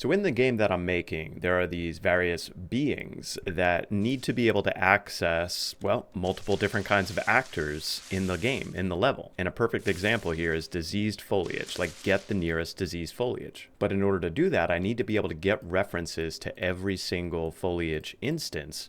So in the game that I'm making, there are these various beings that need to be able to access, well, multiple different kinds of actors in the game, in the level. And a perfect example here is diseased foliage, like get the nearest diseased foliage. But in order to do that, I need to be able to get references to every single foliage instance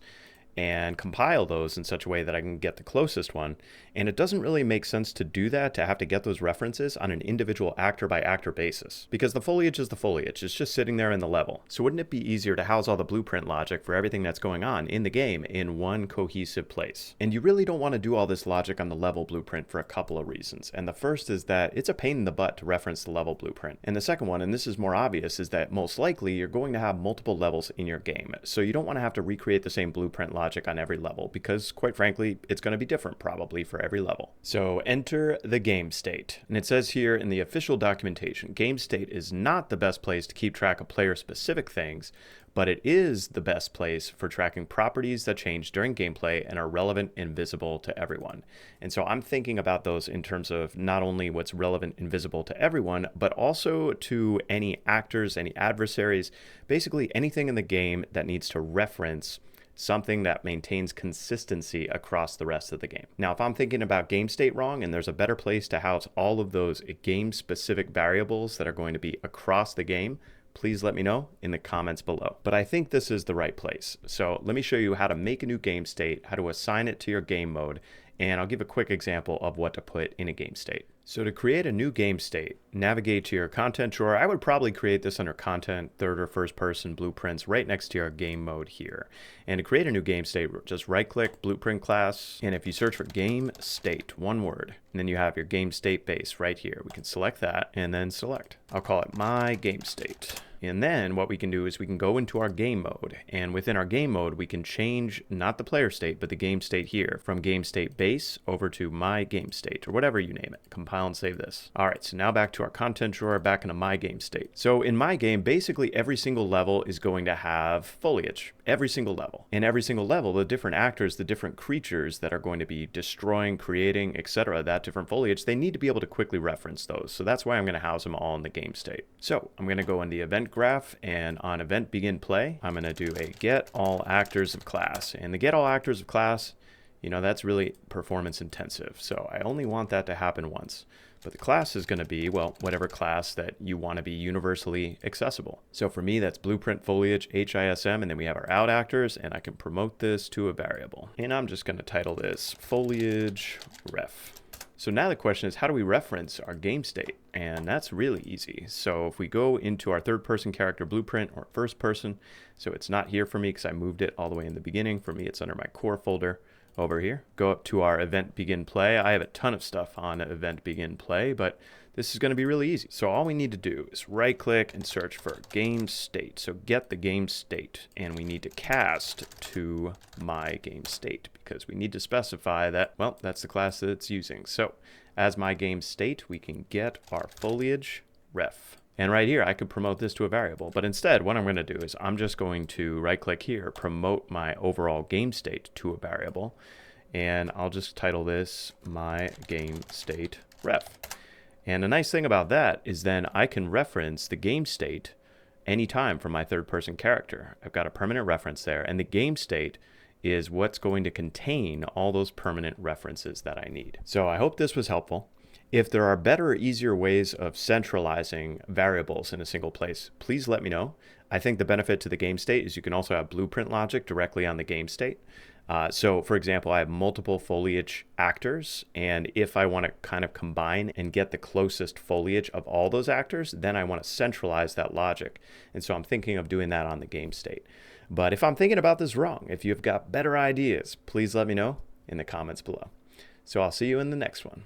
and compile those in such a way that I can get the closest one. And it doesn't really make sense to do that, to have to get those references on an individual actor by actor basis, because the foliage is the foliage. It's just sitting there in the level. So wouldn't it be easier to house all the blueprint logic for everything that's going on in the game in one cohesive place? And you really don't want to do all this logic on the level blueprint for a couple of reasons. And the first is that it's a pain in the butt to reference the level blueprint. And the second one, and this is more obvious, is that most likely you're going to have multiple levels in your game. So you don't want to have to recreate the same blueprint logic on every level, because quite frankly, it's going to be different probably for every level. So enter the game state. And it says here in the official documentation, game state is not the best place to keep track of player specific things, but it is the best place for tracking properties that change during gameplay and are relevant and visible to everyone. And so I'm thinking about those in terms of not only what's relevant and visible to everyone, but also to any actors, any adversaries, basically anything in the game that needs to reference something that maintains consistency across the rest of the game. Now, if I'm thinking about game state wrong and there's a better place to house all of those game-specific variables that are going to be across the game, please let me know in the comments below. But I think this is the right place. So let me show you how to make a new game state, how to assign it to your game mode, and I'll give a quick example of what to put in a game state. So to create a new game state, navigate to your content drawer. I would probably create this under content, third or first person blueprints right next to your game mode here. And to create a new game state, just right click blueprint class. And if you search for game state, one word, and then you have your game state base right here. We can select that and then select. I'll call it my game state. And then what we can do is we can go into our game mode, and within our game mode, we can change not the player state, but the game state here from game state base over to my game state, or whatever you name it. Compile and save this. All right, so now back to our content drawer, back into my game state. So in my game, basically every single level is going to have foliage, every single level. In every single level, the different actors, the different creatures that are going to be destroying, creating, etc., that different foliage, they need to be able to quickly reference those. So that's why I'm going to house them all in the game state. So I'm going to go in the event graph, and on event begin play, I'm going to do a get all actors of class. And the get all actors of class, you know, that's really performance intensive. So I only want that to happen once. But the class is going to be, well, whatever class that you want to be universally accessible. So for me, that's blueprint foliage HISM, and then we have our out actors, and I can promote this to a variable. And I'm just going to title this foliage ref. So now the question is, how do we reference our game state? And that's really easy. So if we go into our third person character blueprint or first person, so it's not here for me because I moved it all the way in the beginning. For me, it's under my core folder over here. Go up to our event begin play. I have a ton of stuff on event begin play, but this is going to be really easy. So all we need to do is right click and search for game state. So get the game state, and we need to cast to my game state because we need to specify that, well, that's the class that it's using. So as my game state, we can get our foliage ref. And right here, I could promote this to a variable. But instead, what I'm going to do is I'm just going to right click here, promote my overall game state to a variable. And I'll just title this my game state ref. And the nice thing about that is then I can reference the game state anytime from my third person character. I've got a permanent reference there, and the game state is what's going to contain all those permanent references that I need. So I hope this was helpful. If there are better or easier ways of centralizing variables in a single place, please let me know. I think the benefit to the game state is you can also have blueprint logic directly on the game state. So for example, I have multiple foliage actors, and if I want to kind of combine and get the closest foliage of all those actors, then I want to centralize that logic. And so I'm thinking of doing that on the game state. But if I'm thinking about this wrong, if you've got better ideas, please let me know in the comments below. So I'll see you in the next one.